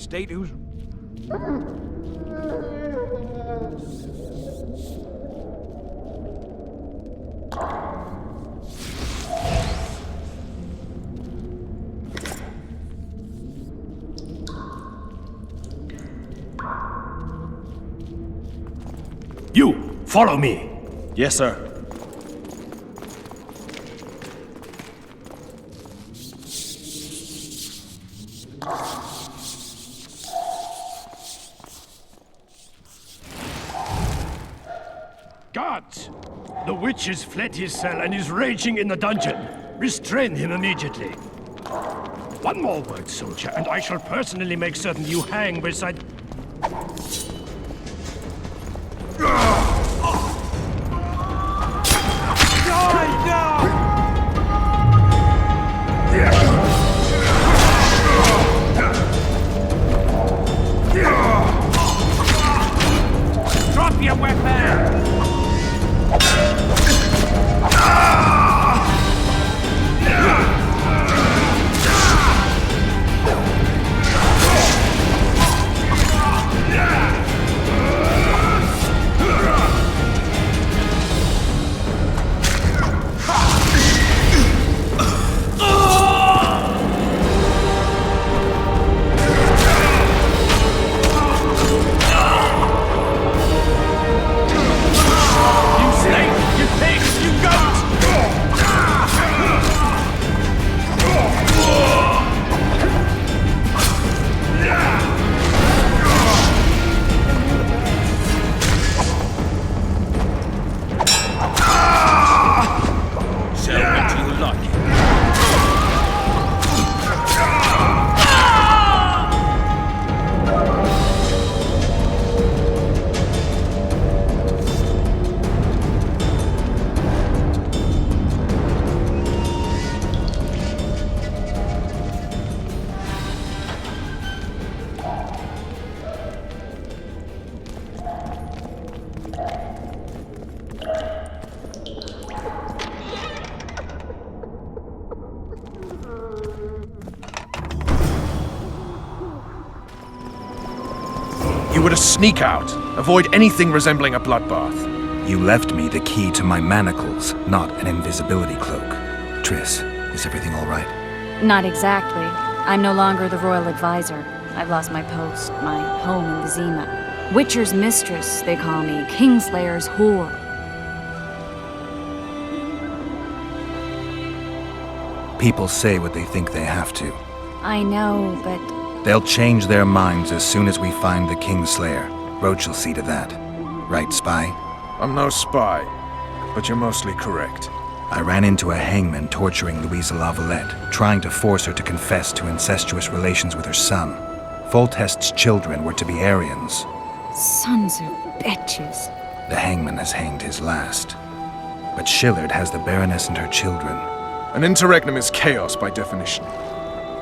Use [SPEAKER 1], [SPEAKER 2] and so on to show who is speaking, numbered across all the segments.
[SPEAKER 1] state who's...
[SPEAKER 2] You, follow me.
[SPEAKER 3] Yes, sir.
[SPEAKER 2] Guards! The witch has fled his cell and is raging in the dungeon. Restrain him immediately. One more word, soldier, and I shall personally make certain you hang beside...
[SPEAKER 1] Drop your weapon!
[SPEAKER 3] You were to sneak out. Avoid anything resembling a bloodbath.
[SPEAKER 4] You left me the key to my manacles, not an invisibility cloak. Triss, is everything all right?
[SPEAKER 5] Not exactly. I'm no longer the royal advisor. I've lost my post, my home in Vizima. Witcher's mistress, they call me. Kingslayer's whore.
[SPEAKER 4] People say what they think they have to.
[SPEAKER 5] I know, but...
[SPEAKER 4] They'll change their minds as soon as we find the Kingslayer. Roach will see to that. Right, Spy?
[SPEAKER 3] I'm no spy, but you're mostly correct.
[SPEAKER 4] I ran into a hangman torturing Louisa Lavalette, trying to force her to confess to incestuous relations with her son. Foltest's children were to be Aryans.
[SPEAKER 5] Sons of bitches.
[SPEAKER 4] The hangman has hanged his last. But Shillard has the Baroness and her children.
[SPEAKER 3] An interregnum is chaos by definition.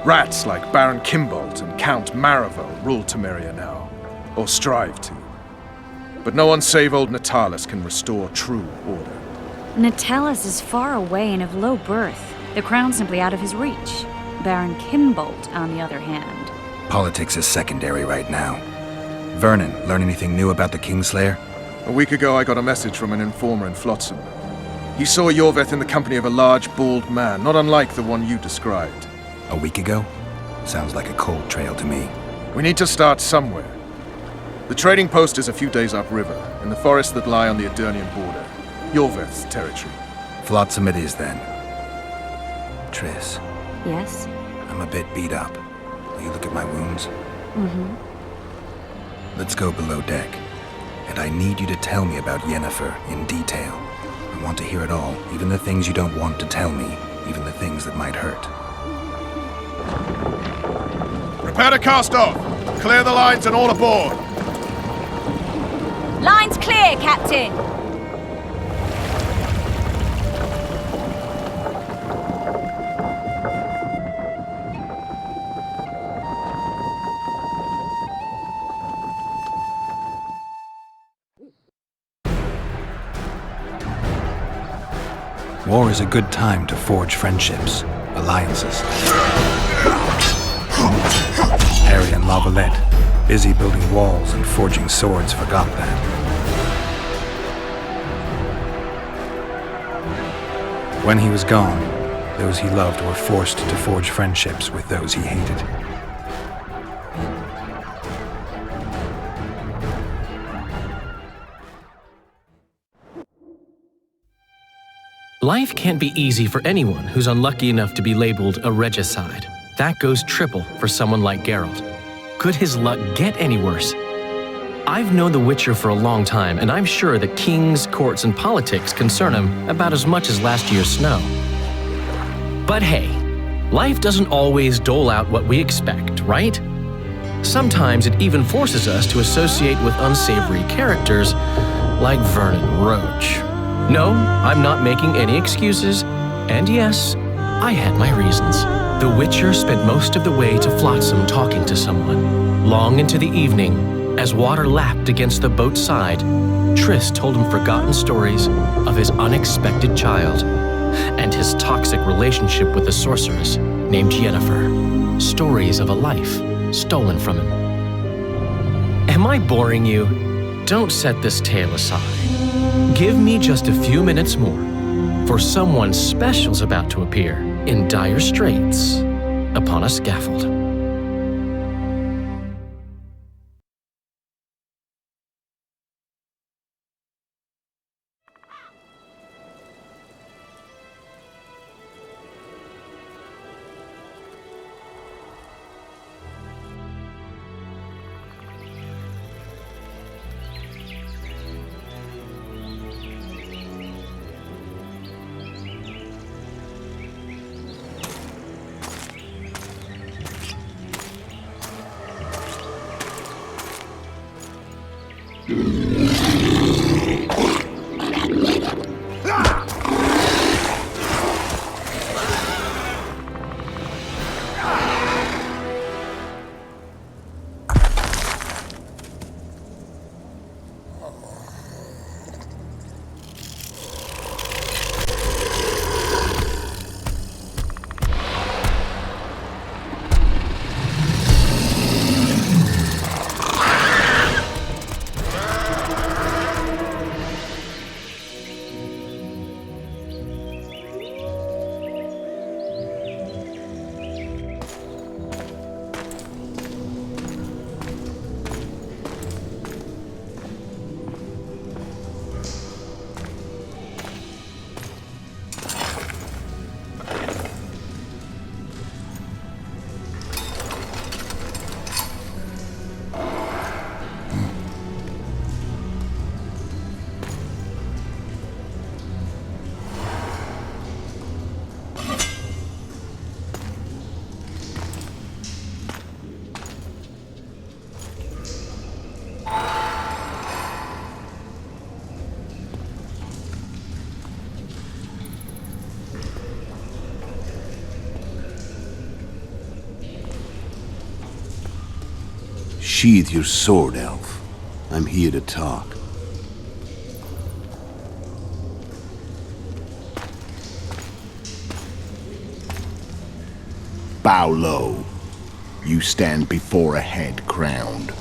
[SPEAKER 3] Rats like Baron Kimbolt and Count Maravel rule Temeria now, or strive to. But no one save old Natalis can restore true order.
[SPEAKER 5] Natalis is far away and of low birth. The crown's simply out of his reach. Baron Kimbolt, on the other hand.
[SPEAKER 4] Politics is secondary right now. Vernon, learn anything new about the Kingslayer?
[SPEAKER 3] A week ago I got a message from an informer in Flotsam. He saw Yorveth in the company of a large, bald man, not unlike the one you described.
[SPEAKER 4] A week ago? Sounds like a cold trail to me.
[SPEAKER 3] We need to start somewhere. The trading post is a few days upriver, in the forests that lie on the Edirnian border. Yorveth's territory.
[SPEAKER 4] Flotsam it is, then. Triss.
[SPEAKER 5] Yes?
[SPEAKER 4] I'm a bit beat up. Will you look at my wounds?
[SPEAKER 5] Mm-hmm.
[SPEAKER 4] Let's go below deck. And I need you to tell me about Yennefer in detail. I want to hear it all, even the things you don't want to tell me, even the things that might hurt.
[SPEAKER 3] Prepare to cast off! Clear the lines and all aboard!
[SPEAKER 5] Line's clear, Captain!
[SPEAKER 4] War is a good time to forge friendships, alliances. Harry and Lavalette, busy building walls and forging swords, forgot that. When he was gone, those he loved were forced to forge friendships with those he hated.
[SPEAKER 6] Life can't be easy for anyone who's unlucky enough to be labeled a regicide. That goes triple for someone like Geralt. Could his luck get any worse? I've known the Witcher for a long time, and I'm sure that kings, courts, and politics concern him about as much as last year's snow. But hey, life doesn't always dole out what we expect, right? Sometimes it even forces us to associate with unsavory characters like Vernon Roach. No, I'm not making any excuses, and yes, I had my reasons. The Witcher spent most of the way to Flotsam talking to someone. Long into the evening, as water lapped against the boat's side, Triss told him forgotten stories of his unexpected child and his toxic relationship with a sorceress named Yennefer. Stories of a life stolen from him. Am I boring you? Don't set this tale aside. Give me just a few minutes more, for someone special's about to appear in dire straits upon a scaffold.
[SPEAKER 7] Sheathe your sword, elf. I'm here to talk. Bow low. You stand before a head crowned.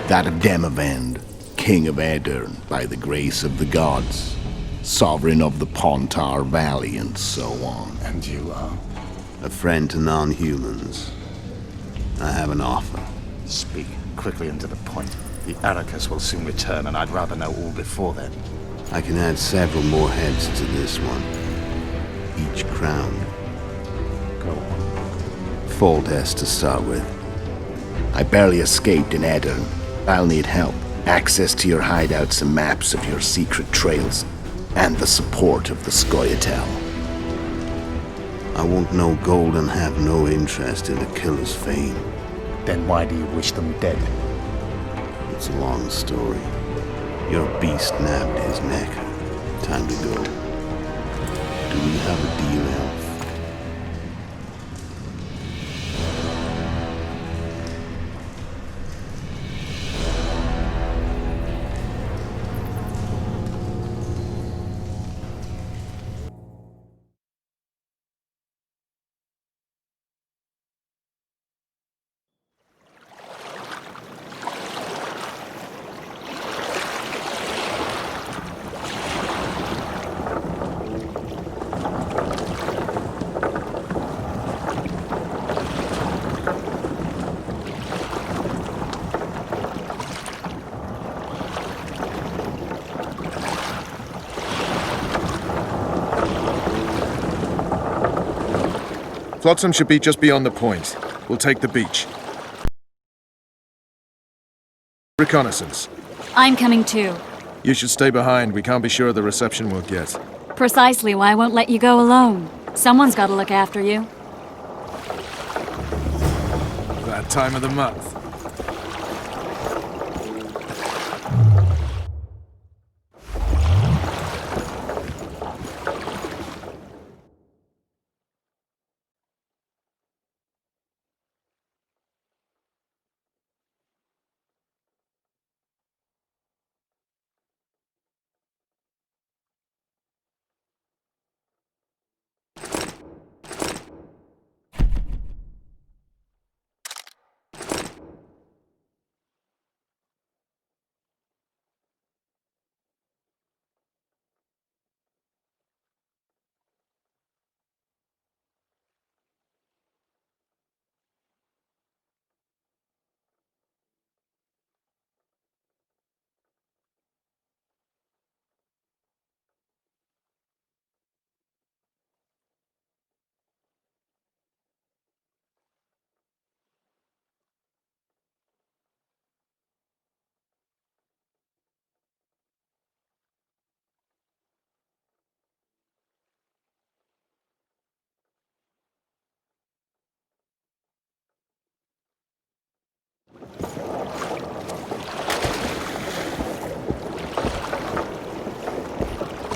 [SPEAKER 7] That of Demavend, King of Aedirn, by the grace of the gods, sovereign of the Pontar Valley, and so on.
[SPEAKER 8] And you are?
[SPEAKER 7] A friend to non-humans. I have an offer.
[SPEAKER 8] Speak quickly and to the point. The Arrakis will soon return, and I'd rather know all before then.
[SPEAKER 7] I can add several more heads to this one. Each crowned.
[SPEAKER 8] Go on.
[SPEAKER 7] Foltest to start with. I barely escaped in Aedirn. I'll need help. Access to your hideouts and maps of your secret trails. And the support of the Scoia'tael. I want no gold and have no interest in the killer's fame.
[SPEAKER 8] Then why do you wish them dead?
[SPEAKER 7] It's a long story. Your beast nabbed his neck. Time to go. Do we have a deal, Elf?
[SPEAKER 3] Flotsam should be just beyond the point. We'll take the beach. Reconnaissance.
[SPEAKER 5] I'm coming too.
[SPEAKER 3] You should stay behind. We can't be sure of the reception we'll get.
[SPEAKER 5] Precisely why I won't let you go alone. Someone's got to look after you.
[SPEAKER 3] That time of the month.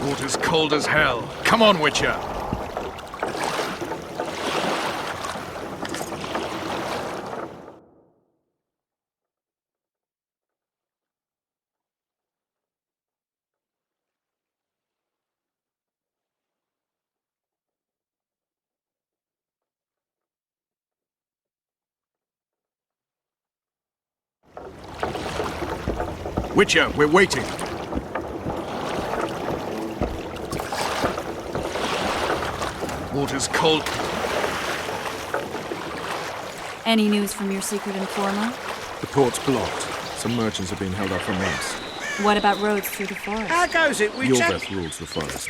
[SPEAKER 3] Water's cold as hell. Come on, Witcher! Witcher, we're waiting. Water's cold.
[SPEAKER 5] Any news from your secret informer?
[SPEAKER 3] The port's blocked. Some merchants have been held up for months.
[SPEAKER 5] What about roads through the forest?
[SPEAKER 1] How goes it, Witcher?
[SPEAKER 3] Yorveth rules the forest.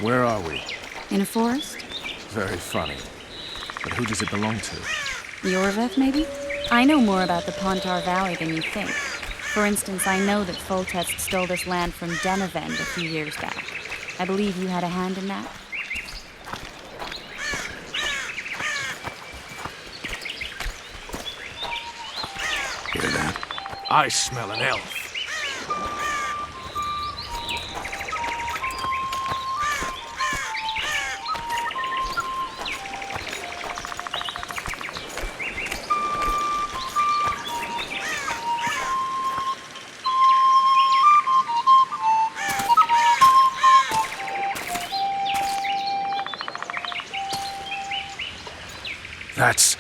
[SPEAKER 3] Where are we?
[SPEAKER 5] In a forest?
[SPEAKER 3] Very funny. But who does it belong to?
[SPEAKER 5] Yorveth, maybe? I know more about the Pontar Valley than you think. For instance, I know that Foltest stole this land from Denevend a few years back. I believe you had a hand in that?
[SPEAKER 3] Hear that? I smell an elf. That's...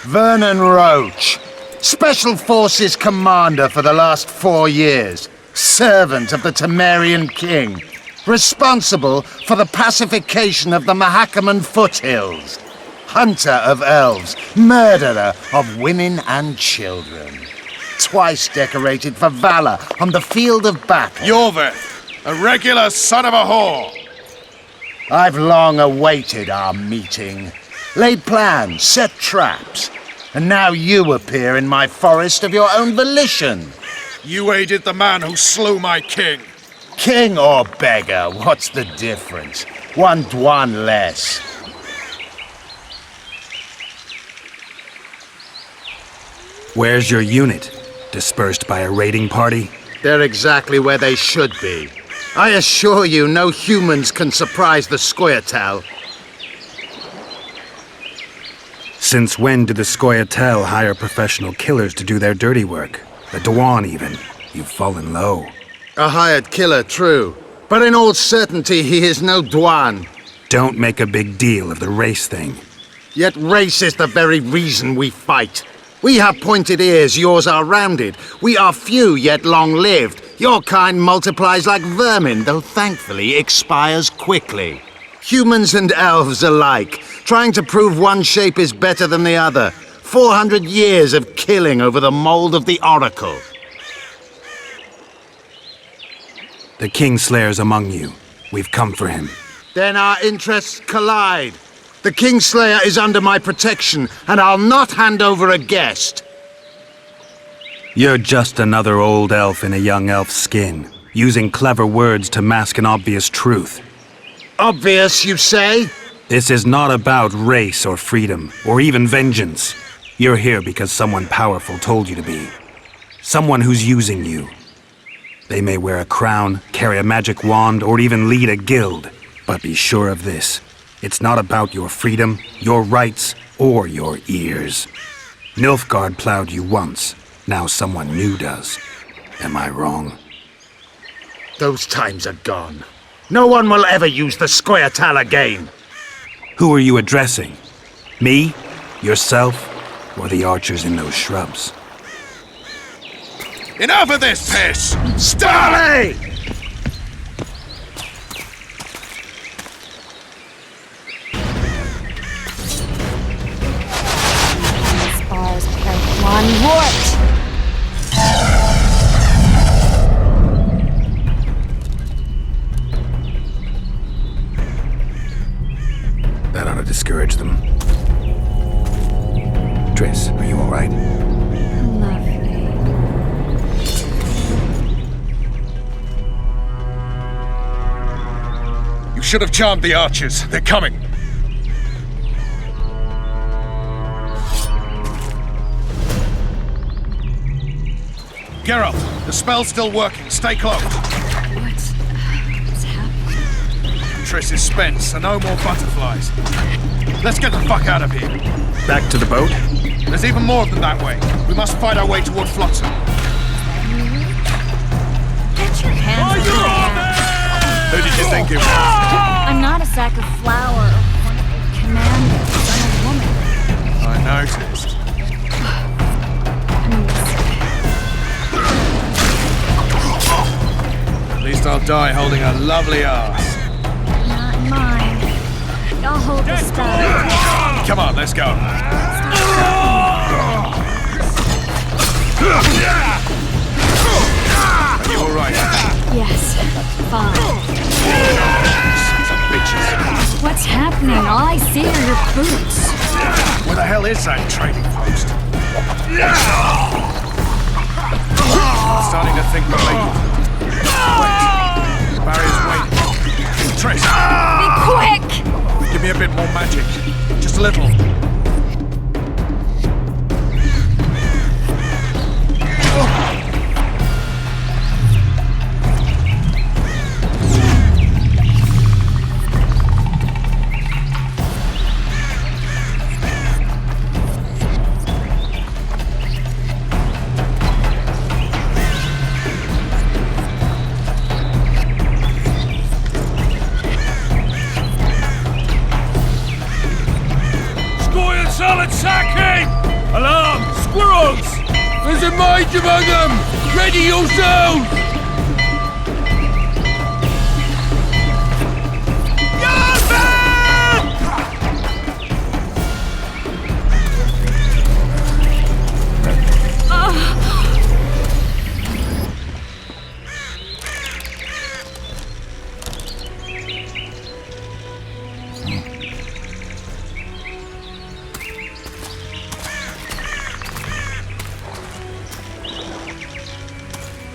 [SPEAKER 9] Vernon Roach, Special Forces Commander for the last 4 years, servant of the Temerian King, responsible for the pacification of the Mahakaman foothills, hunter of elves, murderer of women and children, twice decorated for valor on the field of battle.
[SPEAKER 3] Yorveth, a regular son of a whore!
[SPEAKER 9] I've long awaited our meeting. Laid plans, set traps, and now you appear in my forest of your own volition.
[SPEAKER 3] You aided the man who slew my king.
[SPEAKER 9] King or beggar, what's the difference? One Dwan less.
[SPEAKER 4] Where's your unit? Dispersed by a raiding party?
[SPEAKER 9] They're exactly where they should be. I assure you, no humans can surprise the Scoia'tael.
[SPEAKER 4] Since when do the Scoia'tael hire professional killers to do their dirty work? The Dwan, even. You've fallen low.
[SPEAKER 9] A hired killer, true. But in all certainty, he is no Dwan.
[SPEAKER 4] Don't make a big deal of the race thing.
[SPEAKER 9] Yet race is the very reason we fight. We have pointed ears, yours are rounded. We are few, yet long-lived. Your kind multiplies like vermin, though thankfully expires quickly. Humans and elves alike, trying to prove one shape is better than the other. 400 years of killing over the mold of the Oracle.
[SPEAKER 4] The Kingslayer's among you. We've come for him.
[SPEAKER 9] Then our interests collide. The Kingslayer is under my protection, and I'll not hand over a guest.
[SPEAKER 4] You're just another old elf in a young elf's skin, using clever words to mask an obvious truth.
[SPEAKER 9] Obvious, you say?
[SPEAKER 4] This is not about race or freedom, or even vengeance. You're here because someone powerful told you to be. Someone who's using you. They may wear a crown, carry a magic wand, or even lead a guild. But be sure of this. It's not about your freedom, your rights, or your ears. Nilfgaard plowed you once. Now someone new does. Am I wrong?
[SPEAKER 9] Those times are gone. No one will ever use the Scoia'tael again.
[SPEAKER 4] Who are you addressing? Me? Yourself? Or the archers in those shrubs?
[SPEAKER 3] Enough of this piss!
[SPEAKER 9] Starley!
[SPEAKER 5] Spars carry one wart.
[SPEAKER 4] That ought to discourage them. Triss, are you all right?
[SPEAKER 5] Lovely.
[SPEAKER 3] You should have charmed the archers. They're coming. Geralt, the spell's still working. Stay close.
[SPEAKER 5] What's happening?
[SPEAKER 3] Triss is spent, so no more butterflies. Let's get the fuck out of here.
[SPEAKER 4] Back to the boat?
[SPEAKER 3] There's even more of them that way. We must fight our way toward Flotsam.
[SPEAKER 5] Get your hands on me.
[SPEAKER 3] Who did you think it was?
[SPEAKER 5] I'm not a sack of flour or one of your commanders. I'm a woman.
[SPEAKER 3] I noticed. At least I'll die holding a lovely ass.
[SPEAKER 5] Not mine. I'll hold the spell.
[SPEAKER 3] Come on, let's go. Are you alright?
[SPEAKER 5] Yes, fine.
[SPEAKER 3] Sons of bitches.
[SPEAKER 5] What's happening? All I see are your boots.
[SPEAKER 3] Where the hell is that trading post? I'm starting to think we're late. Wait. The barrier's waiting. Triss!
[SPEAKER 5] Be quick!
[SPEAKER 3] Give me a bit more magic. Just a little.
[SPEAKER 1] Attacking! Alarm! Squirrels! There's a mage among them! Ready yourselves!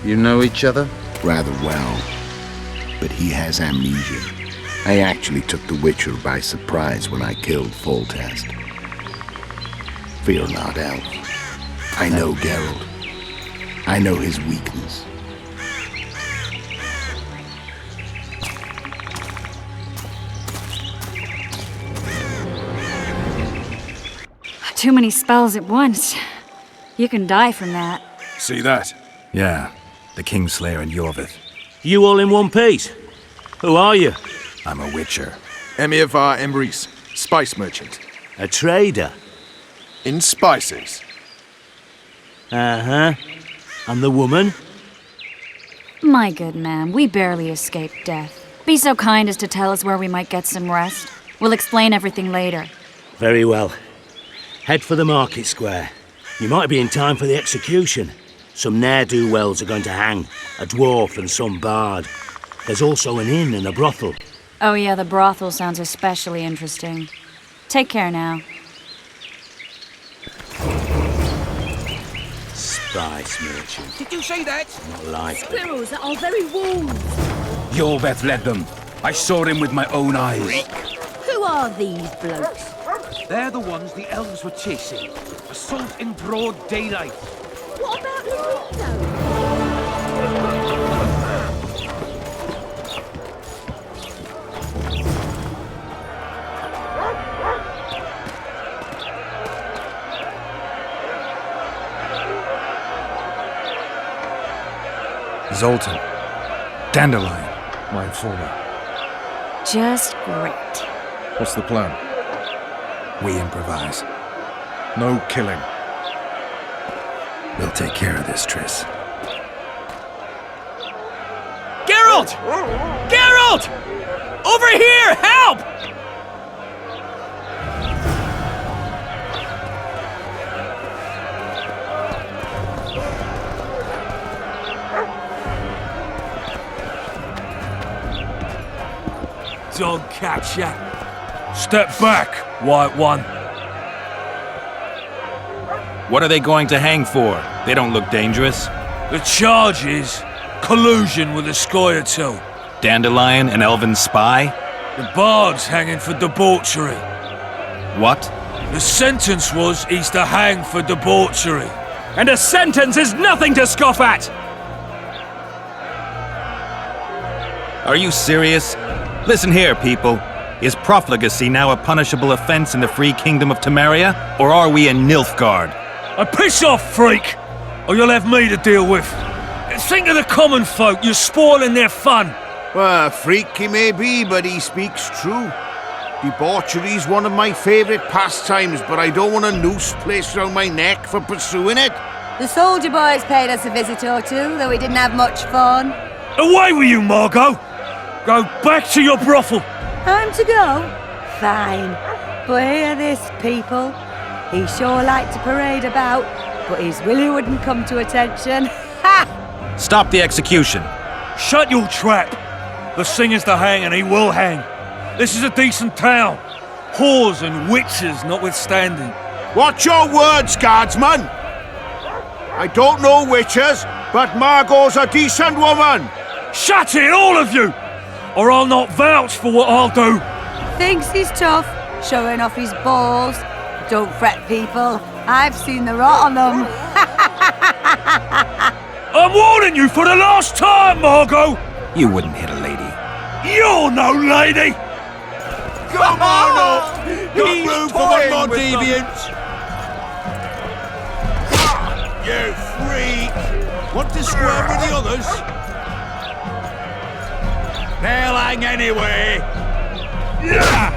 [SPEAKER 9] You know each other?
[SPEAKER 7] Rather well, but he has amnesia. I actually took the Witcher by surprise when I killed Foltest. Fear not, Elf. I know Geralt. I know his weakness.
[SPEAKER 5] Too many spells at once. You can die from that.
[SPEAKER 3] See that?
[SPEAKER 4] Yeah, the Kingslayer and Yorvith.
[SPEAKER 10] You all in one piece? Who are you?
[SPEAKER 4] I'm a Witcher.
[SPEAKER 3] Emir var Emrys, spice merchant.
[SPEAKER 10] A trader?
[SPEAKER 3] In spices.
[SPEAKER 10] Uh-huh. And the woman?
[SPEAKER 5] My good man, we barely escaped death. Be so kind as to tell us where we might get some rest. We'll explain everything later.
[SPEAKER 10] Very well. Head for the market square. You might be in time for the execution. Some ne'er-do-wells are going to hang. A dwarf and some bard. There's also an inn and a brothel.
[SPEAKER 5] Oh yeah, the brothel sounds especially interesting. Take care now.
[SPEAKER 10] Spice merchant.
[SPEAKER 1] Did you say that?
[SPEAKER 10] Not likely.
[SPEAKER 11] Squirrels that are very warm.
[SPEAKER 1] Yorveth led them. I saw him with my own eyes.
[SPEAKER 11] Who are these blokes?
[SPEAKER 1] They're the ones the elves were chasing. Assault in broad daylight.
[SPEAKER 11] What about Lorito?
[SPEAKER 3] Zoltan. Dandelion, my informer.
[SPEAKER 5] Just great.
[SPEAKER 3] What's the plan?
[SPEAKER 4] We improvise.
[SPEAKER 3] No killing.
[SPEAKER 4] We'll take care of this, Triss.
[SPEAKER 1] Geralt! Geralt! Over here! Help! Dog catcher. Step back, White One.
[SPEAKER 4] What are they going to hang for? They don't look dangerous.
[SPEAKER 1] The charge is collusion with the Scoia'tael.
[SPEAKER 4] Dandelion, an elven spy?
[SPEAKER 1] The bard's hanging for debauchery.
[SPEAKER 4] What?
[SPEAKER 1] The sentence was he's to hang for debauchery.
[SPEAKER 6] And a sentence is nothing to scoff at!
[SPEAKER 4] Are you serious? Listen here, people. Is profligacy now a punishable offense in the free kingdom of Temeria? Or are we in Nilfgaard?
[SPEAKER 1] Piss off, freak! Or you'll have me to deal with. Think of the common folk, you're spoiling their fun.
[SPEAKER 9] Well, a freak he may be, but he speaks true. Debauchery's one of my favourite pastimes, but I don't want a noose placed around my neck for pursuing it.
[SPEAKER 11] The soldier boys paid us a visit or two, though we didn't have much fun.
[SPEAKER 1] Away with you, Margot! Go back to your brothel!
[SPEAKER 11] Time to go? Fine. But hear this, people. He sure liked to parade about, but his willy wouldn't come to attention. Ha!
[SPEAKER 4] Stop the execution.
[SPEAKER 1] Shut your trap! The singer's to hang and he will hang. This is a decent town. Whores and witches notwithstanding.
[SPEAKER 9] Watch your words, guardsman! I don't know witches, but Margot's a decent woman!
[SPEAKER 1] Shut it, all of you! Or I'll not vouch for what I'll do.
[SPEAKER 11] Thinks he's tough, showing off his balls. Don't fret, people. I've seen the rot on them.
[SPEAKER 1] I'm warning you for the last time, Margot!
[SPEAKER 4] You wouldn't hit a lady.
[SPEAKER 1] You're no lady!
[SPEAKER 9] Come on up! Got room for one more deviant! You freak! Want to squirm with the others? They'll hang anyway! Yeah!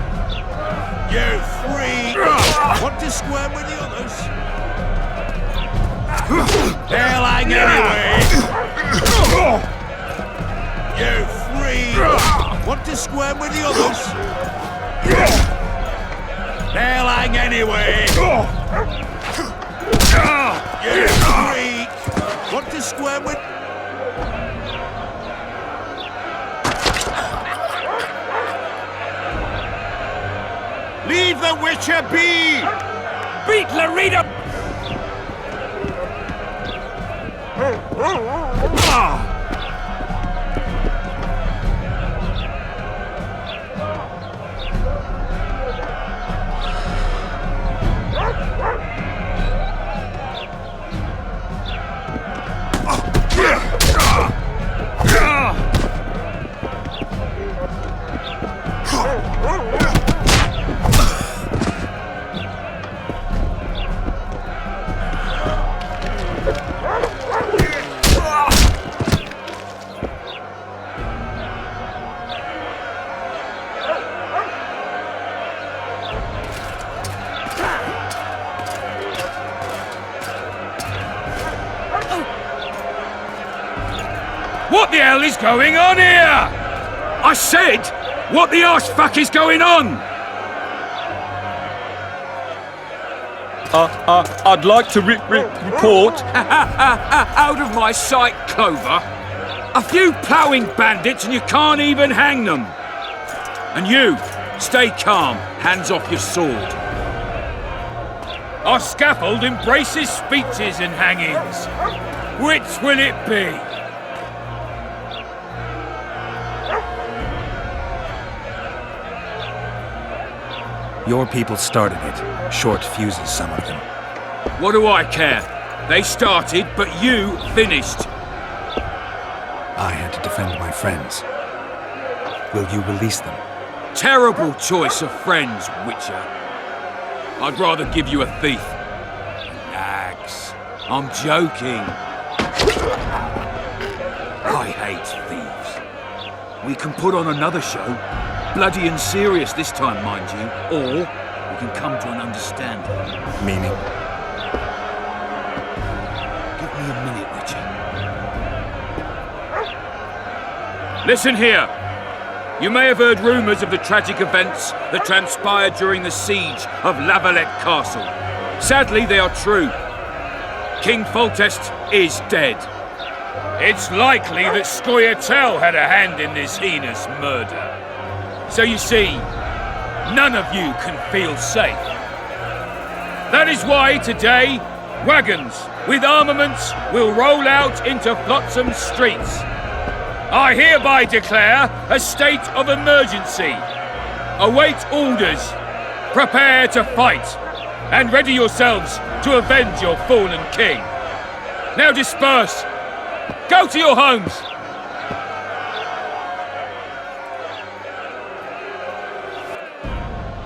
[SPEAKER 9] You freak! Want to squirm with the others? They'll hang anyway! You freak! Want to squirm with the others? They'll hang anyway! You freak! Want to squirm with... Leave the Witcher be!
[SPEAKER 1] Beat Larita! What the hell is going on here? I said, what the arse fuck is going on? I'd like to report... Out of my sight, Clover. A few ploughing bandits and you can't even hang them. And you, stay calm, hands off your sword. Our scaffold embraces speeches and hangings. Which will it be?
[SPEAKER 4] Your people started it. Short fuses, some of them.
[SPEAKER 1] What do I care? They started, but you finished.
[SPEAKER 4] I had to defend my friends. Will you release them?
[SPEAKER 1] Terrible choice of friends, Witcher. I'd rather give you a thief. An axe. I'm joking. I hate thieves. We can put on another show. Bloody and serious this time, mind you. Or we can come to an understanding.
[SPEAKER 4] Meaning?
[SPEAKER 1] Give me a minute, Witcher. Listen here. You may have heard rumours of the tragic events that transpired during the siege of Lavalette Castle. Sadly, they are true. King Foltest is dead. It's likely that Scoia'tael had a hand in this heinous murder. So you see, none of you can feel safe. That is why today, wagons with armaments will roll out into Flotsam streets. I hereby declare a state of emergency. Await orders. Prepare to fight. And ready yourselves to avenge your fallen king. Now disperse. Go to your homes.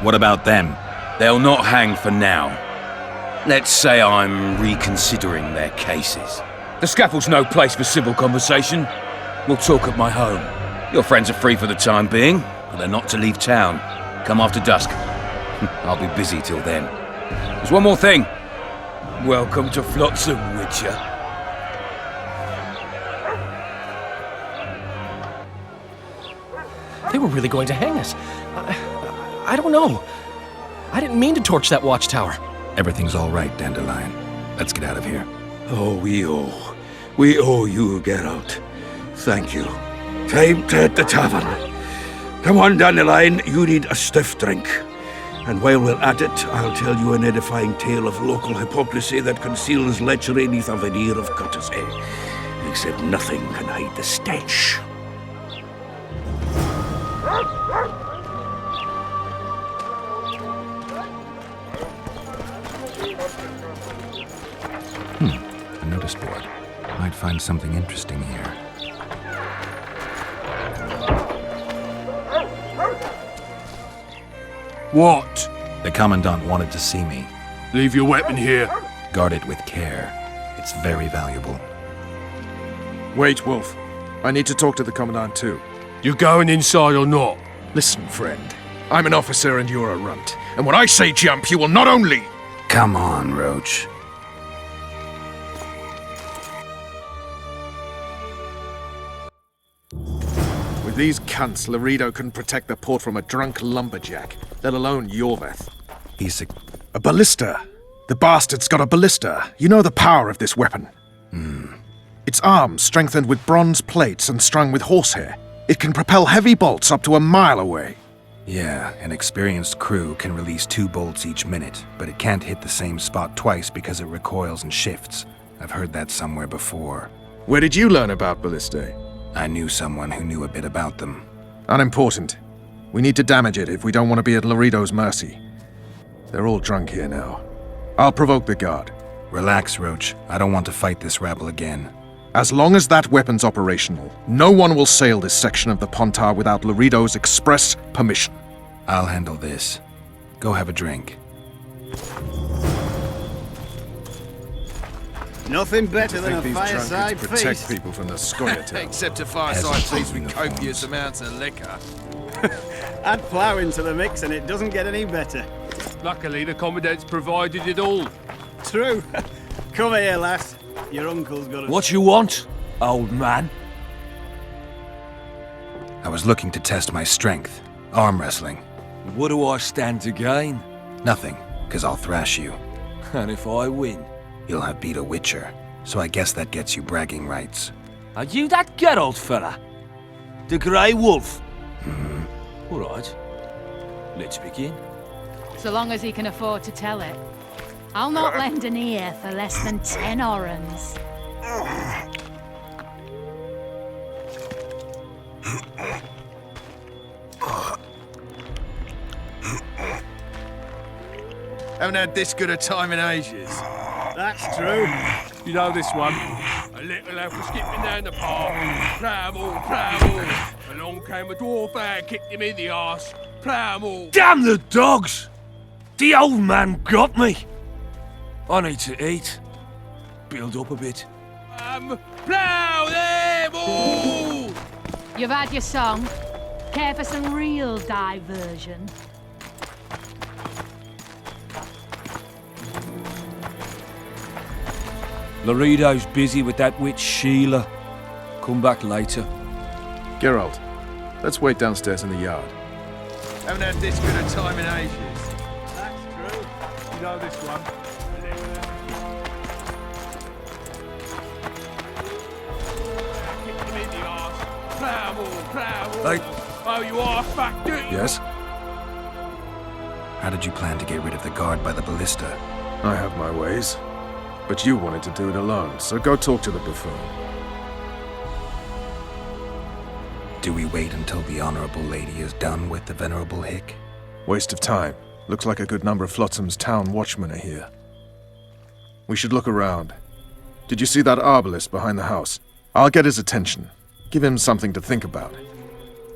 [SPEAKER 4] What about them?
[SPEAKER 1] They'll not hang for now. Let's say I'm reconsidering their cases. The scaffold's no place for civil conversation. We'll talk at my home. Your friends are free for the time being, but they're not to leave town. Come after dusk. I'll be busy till then. There's one more thing. Welcome to Flotsam, Witcher.
[SPEAKER 6] They were really going to hang us. I don't know. I didn't mean to torch that watchtower.
[SPEAKER 4] Everything's all right, Dandelion. Let's get out of here.
[SPEAKER 12] Oh, we owe you, Geralt. Thank you. Time to hit the tavern. Come on, Dandelion, you need a stiff drink. And while we're at it, I'll tell you an edifying tale of local hypocrisy that conceals lechery neath a veneer of courtesy. Except nothing can hide the stench.
[SPEAKER 4] A notice board. Might find something interesting here.
[SPEAKER 1] What?
[SPEAKER 4] The Commandant wanted to see me.
[SPEAKER 1] Leave your weapon here.
[SPEAKER 4] Guard it with care. It's very valuable.
[SPEAKER 3] Wait, Wolf. I need to talk to the Commandant too.
[SPEAKER 1] You going inside or not?
[SPEAKER 3] Listen, friend. I'm an officer and you're a runt. And when I say jump, you will not only...
[SPEAKER 4] Come on, Roach.
[SPEAKER 3] With these cunts, Laredo couldn't protect the port from a drunk lumberjack, let alone Yorveth.
[SPEAKER 4] He's
[SPEAKER 3] a ballista. The bastard's got a ballista. You know the power of this weapon. Its arms strengthened with bronze plates and strung with horsehair. It can propel heavy bolts up to a mile away.
[SPEAKER 4] Yeah, an experienced crew can release 2 bolts each minute, but it can't hit the same spot twice because it recoils and shifts. I've heard that somewhere before.
[SPEAKER 3] Where did you learn about ballistae?
[SPEAKER 4] I knew someone who knew a bit about them.
[SPEAKER 3] Unimportant. We need to damage it if we don't want to be at Laredo's mercy. They're all drunk here now. I'll provoke the guard.
[SPEAKER 4] Relax, Roach. I don't want to fight this rabble again.
[SPEAKER 3] As long as that weapon's operational, no one will sail this section of the Pontar without Laredo's express permission.
[SPEAKER 4] I'll handle this. Go have a drink.
[SPEAKER 13] Nothing better than a
[SPEAKER 3] These
[SPEAKER 13] fireside
[SPEAKER 3] drunkards protect
[SPEAKER 13] feast.
[SPEAKER 3] people from the Scoia'tael.
[SPEAKER 14] Except a fireside feast with copious amounts of liquor.
[SPEAKER 13] Add plough into the mix and it doesn't get any better.
[SPEAKER 1] Luckily, the Commandant's provided it all.
[SPEAKER 13] True. Come here, lass. Your uncle's got a...
[SPEAKER 1] What you want, old man?
[SPEAKER 4] I was looking to test my strength. Arm wrestling.
[SPEAKER 1] What do I stand to gain?
[SPEAKER 4] Nothing, because I'll thrash you.
[SPEAKER 12] And if I win?
[SPEAKER 4] You'll have beat a Witcher, so I guess that gets you bragging rights.
[SPEAKER 12] Are you that Geralt fella? The Grey Wolf? All right. Let's begin.
[SPEAKER 15] So long as he can afford to tell it. I'll not lend an ear for less than 10 orens.
[SPEAKER 14] Haven't had this good a time in ages.
[SPEAKER 2] That's true. You know this one. A little elf was skipping down the path. Plough-all, plough-all. Along came a dwarf and kicked him in the arse. Plough-all.
[SPEAKER 12] Damn the dogs! The old man got me. I need to eat. Build up a bit.
[SPEAKER 2] Plough them all!
[SPEAKER 15] You've had your song. Care for some real diversion?
[SPEAKER 12] Laredo's busy with that witch Sheila. Come back later.
[SPEAKER 3] Geralt, let's wait downstairs in the yard.
[SPEAKER 14] Haven't had this good a time in ages.
[SPEAKER 2] That's true. You know this one. Kicked him in the arse. Plough-all, plough-all.
[SPEAKER 12] Hey.
[SPEAKER 2] Oh, you are fat, do you?
[SPEAKER 3] Yes?
[SPEAKER 4] How did you plan to get rid of the guard by the ballista?
[SPEAKER 3] I have my ways. But you wanted to do it alone, so go talk to the buffoon.
[SPEAKER 4] Do we wait until the Honorable Lady is done with the Venerable Hick?
[SPEAKER 3] Waste of time. Looks like a good number of Flotsam's town watchmen are here. We should look around. Did you see that arbalist behind the house? I'll get his attention. Give him something to think about.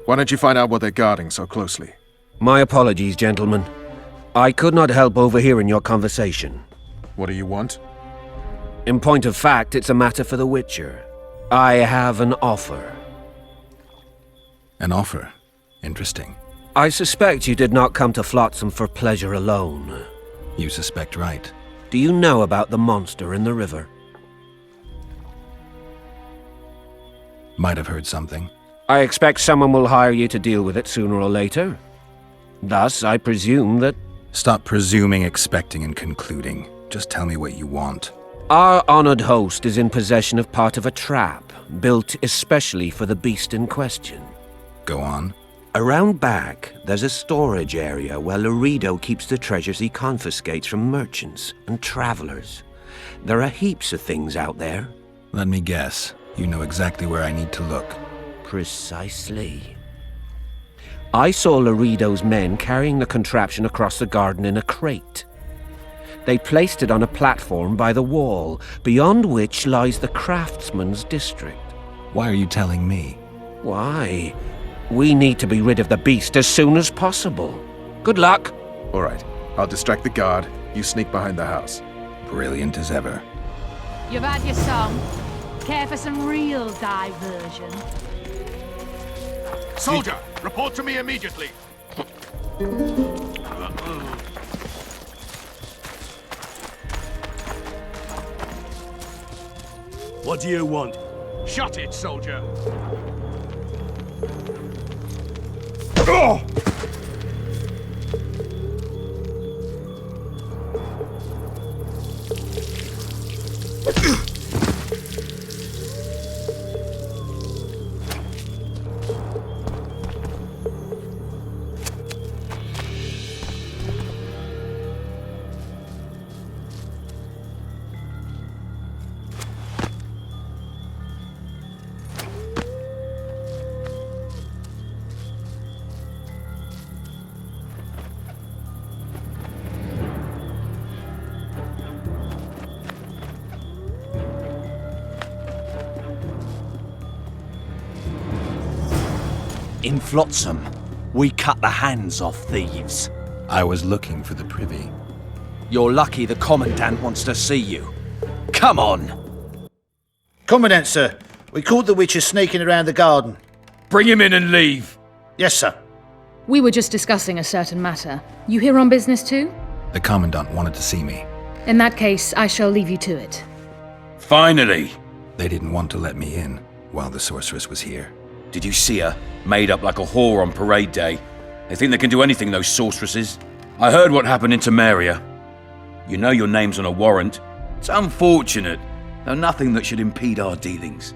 [SPEAKER 3] Why don't you find out what they're guarding so closely?
[SPEAKER 16] My apologies, gentlemen. I could not help overhearing your conversation.
[SPEAKER 3] What do you want?
[SPEAKER 16] In point of fact, it's a matter for the Witcher. I have an offer.
[SPEAKER 4] An offer? Interesting.
[SPEAKER 16] I suspect you did not come to Flotsam for pleasure alone.
[SPEAKER 4] You suspect right.
[SPEAKER 16] Do you know about the monster in the river?
[SPEAKER 4] Might have heard something.
[SPEAKER 16] I expect someone will hire you to deal with it sooner or later. Thus, I presume that...
[SPEAKER 4] Stop presuming, expecting, and concluding. Just tell me what you want.
[SPEAKER 16] Our honored host is in possession of part of a trap, built especially for the beast in question.
[SPEAKER 4] Go on.
[SPEAKER 16] Around back, there's a storage area where Laredo keeps the treasures he confiscates from merchants and travelers. There are heaps of things out there.
[SPEAKER 4] Let me guess. You know exactly where I need to look.
[SPEAKER 16] Precisely. I saw Laredo's men carrying the contraption across the garden in a crate. They placed it on a platform by the wall, beyond which lies the craftsman's district.
[SPEAKER 4] Why are you telling me?
[SPEAKER 16] Why? We need to be rid of the beast as soon as possible. Good luck.
[SPEAKER 3] All right. I'll distract the guard. You sneak behind the house.
[SPEAKER 4] Brilliant as ever.
[SPEAKER 15] You've had your song. Care for some real diversion?
[SPEAKER 2] Soldier, report to me immediately.
[SPEAKER 10] What do you want?
[SPEAKER 2] Shut it, soldier.
[SPEAKER 17] In Flotsam, we cut the hands off thieves.
[SPEAKER 4] I was looking for the privy.
[SPEAKER 17] You're lucky the Commandant wants to see you. Come on!
[SPEAKER 18] Commandant, sir. We caught the Witcher sneaking around the garden.
[SPEAKER 1] Bring him in and leave.
[SPEAKER 18] Yes, sir.
[SPEAKER 15] We were just discussing a certain matter. You here on business too?
[SPEAKER 4] The Commandant wanted to see me.
[SPEAKER 15] In that case, I shall leave you to it.
[SPEAKER 1] Finally!
[SPEAKER 4] They didn't want to let me in while the sorceress was here.
[SPEAKER 1] Did you see her? Made up like a whore on parade day. They think they can do anything, those sorceresses. I heard what happened in Temeria. You know your name's on a warrant. It's unfortunate, though nothing that should impede our dealings.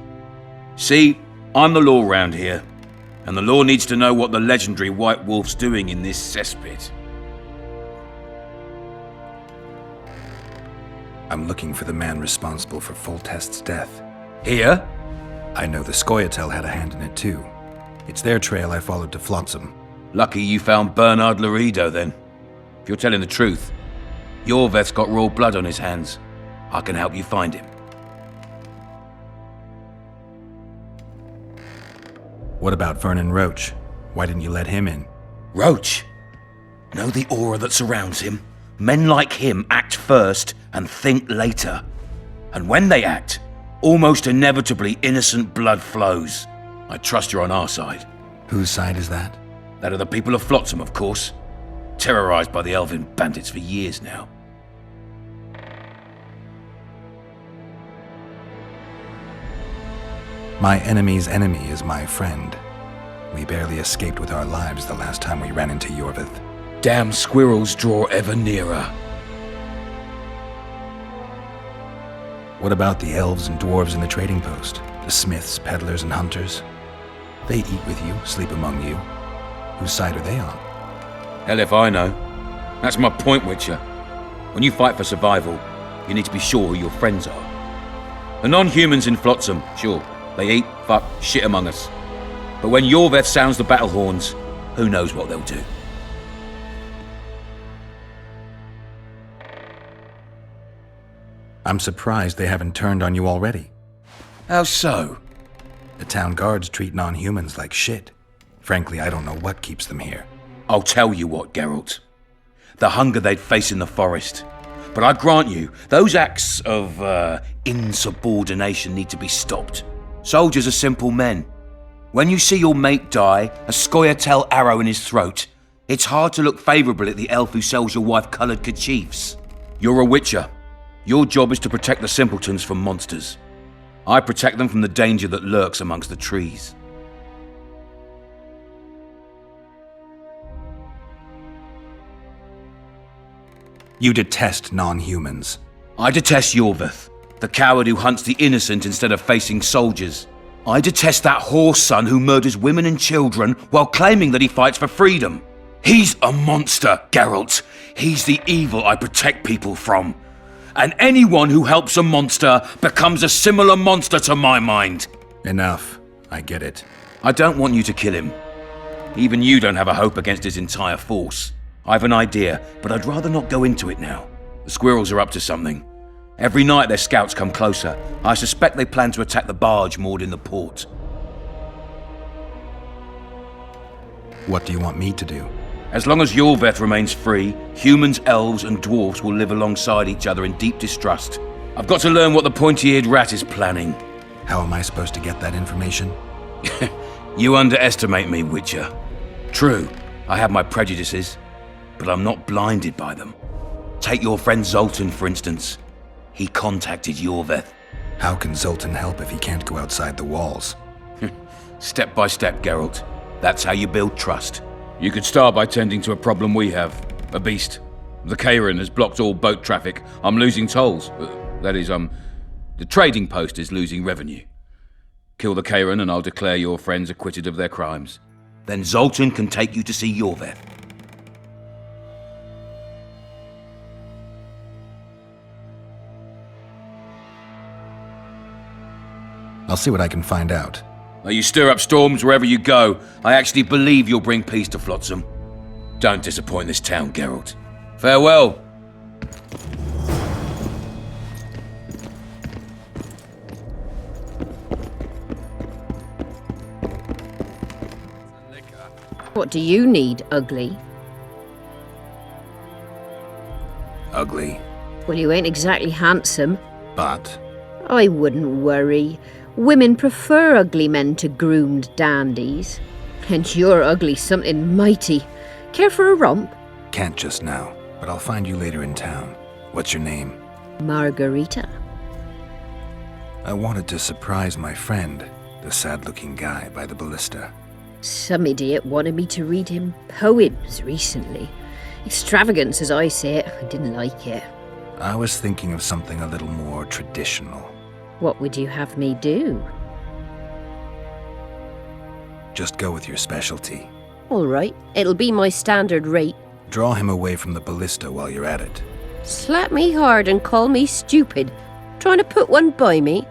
[SPEAKER 1] See, I'm the law round here, and the law needs to know what the legendary White Wolf's doing in this cesspit.
[SPEAKER 4] I'm looking for the man responsible for Foltest's death.
[SPEAKER 1] Here?
[SPEAKER 4] I know the Scoia'tael had a hand in it too. It's their trail I followed to Flotsam.
[SPEAKER 1] Lucky you found Bernard Laredo, then. If you're telling the truth, Yorveth's got raw blood on his hands. I can help you find him.
[SPEAKER 4] What about Vernon Roach? Why didn't you let him in?
[SPEAKER 1] Roach? Know the aura that surrounds him? Men like him act first and think later. And when they act, almost inevitably innocent blood flows. I trust you're on our side.
[SPEAKER 4] Whose side is that?
[SPEAKER 1] That of the people of Flotsam, of course. Terrorized by the elven bandits for years now.
[SPEAKER 4] My enemy's enemy is my friend. We barely escaped with our lives the last time we ran into Yorveth.
[SPEAKER 1] Damn squirrels draw ever nearer.
[SPEAKER 4] What about the elves and dwarves in the trading post? The smiths, peddlers, and hunters? They eat with you, sleep among you. Whose side are they on?
[SPEAKER 1] Hell if I know. That's my point, Witcher. When you fight for survival, you need to be sure who your friends are. The non-humans in Flotsam, sure, they eat, fuck, shit among us. But when Yorveth sounds the battle horns, who knows what they'll do.
[SPEAKER 4] I'm surprised they haven't turned on you already.
[SPEAKER 1] How so?
[SPEAKER 4] The town guards treat non-humans like shit. Frankly, I don't know what keeps them here.
[SPEAKER 1] I'll tell you what, Geralt. The hunger they'd face in the forest. But I grant you, those acts of, insubordination need to be stopped. Soldiers are simple men. When you see your mate die, a Scoia'tael arrow in his throat, it's hard to look favourably at the elf who sells your wife coloured kerchiefs. You're a Witcher. Your job is to protect the simpletons from monsters. I protect them from the danger that lurks amongst the trees.
[SPEAKER 4] You detest non-humans.
[SPEAKER 1] I detest Yorveth, the coward who hunts the innocent instead of facing soldiers. I detest that horse son who murders women and children while claiming that he fights for freedom. He's a monster, Geralt. He's the evil I protect people from. And anyone who helps a monster becomes a similar monster to my mind.
[SPEAKER 4] Enough. I get it.
[SPEAKER 1] I don't want you to kill him. Even you don't have a hope against his entire force. I have an idea, but I'd rather not go into it now. The squirrels are up to something. Every night their scouts come closer. I suspect they plan to attack the barge moored in the port.
[SPEAKER 4] What do you want me to do?
[SPEAKER 1] As long as Yorveth remains free, humans, elves, and dwarves will live alongside each other in deep distrust. I've got to learn what the pointy-eared rat is planning.
[SPEAKER 4] How am I supposed to get that information?
[SPEAKER 1] You underestimate me, Witcher. True, I have my prejudices, but I'm not blinded by them. Take your friend Zoltan, for instance. He contacted Yorveth.
[SPEAKER 4] How can Zoltan help if he can't go outside the walls?
[SPEAKER 1] Step by step, Geralt. That's how you build trust. You could start by tending to a problem we have. A beast. The Kairan has blocked all boat traffic. I'm losing tolls. That is, the trading post is losing revenue. Kill the Kairan and I'll declare your friends acquitted of their crimes. Then Zoltan can take you to see Yorveth.
[SPEAKER 4] I'll see what I can find out.
[SPEAKER 1] Now you stir up storms wherever you go. I actually believe you'll bring peace to Flotsam. Don't disappoint this town, Geralt. Farewell.
[SPEAKER 19] What do you need, Ugly?
[SPEAKER 4] Ugly.
[SPEAKER 19] Well, you ain't exactly handsome.
[SPEAKER 4] But?
[SPEAKER 19] I wouldn't worry. Women prefer ugly men to groomed dandies. And you're ugly something mighty. Care for a romp?
[SPEAKER 4] Can't just now, but I'll find you later in town. What's your name?
[SPEAKER 19] Margarita.
[SPEAKER 4] I wanted to surprise my friend, the sad-looking guy by the ballista.
[SPEAKER 19] Some idiot wanted me to read him poems recently. Extravagance, as I say it. I didn't like it.
[SPEAKER 4] I was thinking of something a little more traditional.
[SPEAKER 19] What would you have me do?
[SPEAKER 4] Just go with your specialty.
[SPEAKER 20] All right, it'll be my standard rate.
[SPEAKER 4] Draw him away from the ballista while you're at it.
[SPEAKER 20] Slap me hard and call me stupid. Trying to put one by me?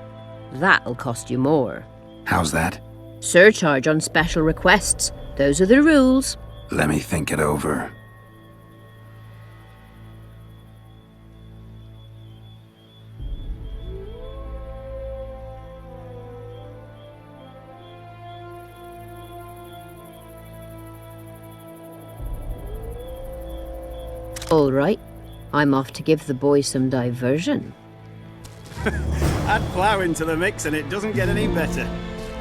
[SPEAKER 20] That'll cost you more.
[SPEAKER 4] How's that?
[SPEAKER 19] Surcharge on special requests. Those are the rules.
[SPEAKER 4] Let me think it over.
[SPEAKER 20] All right, I'm off to give the boys some diversion.
[SPEAKER 13] Add plough into the mix and it doesn't get any better.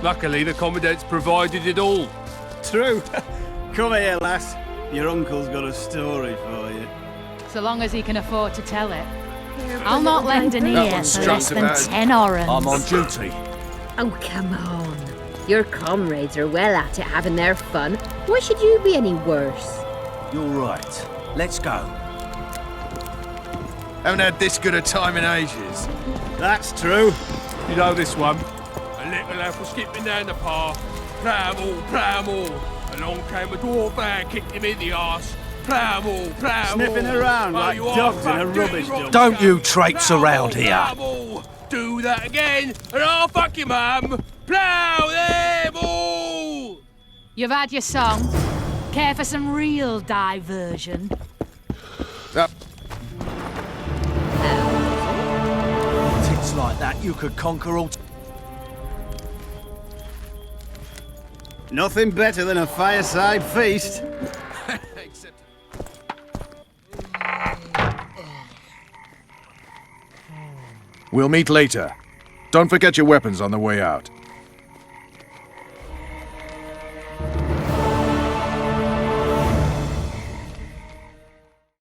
[SPEAKER 21] Luckily, the Commandant's provided it all.
[SPEAKER 13] True. Come here, lass. Your uncle's got a story for you.
[SPEAKER 15] So long as he can afford to tell it. I'll not lend an ear for less than
[SPEAKER 17] about
[SPEAKER 15] 10 orens.
[SPEAKER 17] I'm on duty.
[SPEAKER 19] Oh, come on. Your comrades are well at it having their fun. Why should you be any worse?
[SPEAKER 17] You're right. Let's go.
[SPEAKER 14] Haven't had this good a time in ages.
[SPEAKER 13] That's true.
[SPEAKER 21] You know this one. A little lad was skipping down the path. Plough-all. Along came a dwarf and kicked him in the arse. Plough-all.
[SPEAKER 13] Sniffing around like dogs in a rubbish dump.
[SPEAKER 17] Don't you traipse around here.
[SPEAKER 21] Plough-all. Do that again, and I'll fuck you, mum. Plough them all.
[SPEAKER 15] You've had your song. Care for some real diversion?
[SPEAKER 17] Tits like that you could conquer all.
[SPEAKER 13] Nothing better than a fireside feast.
[SPEAKER 3] We'll meet later. Don't forget your weapons on the way out.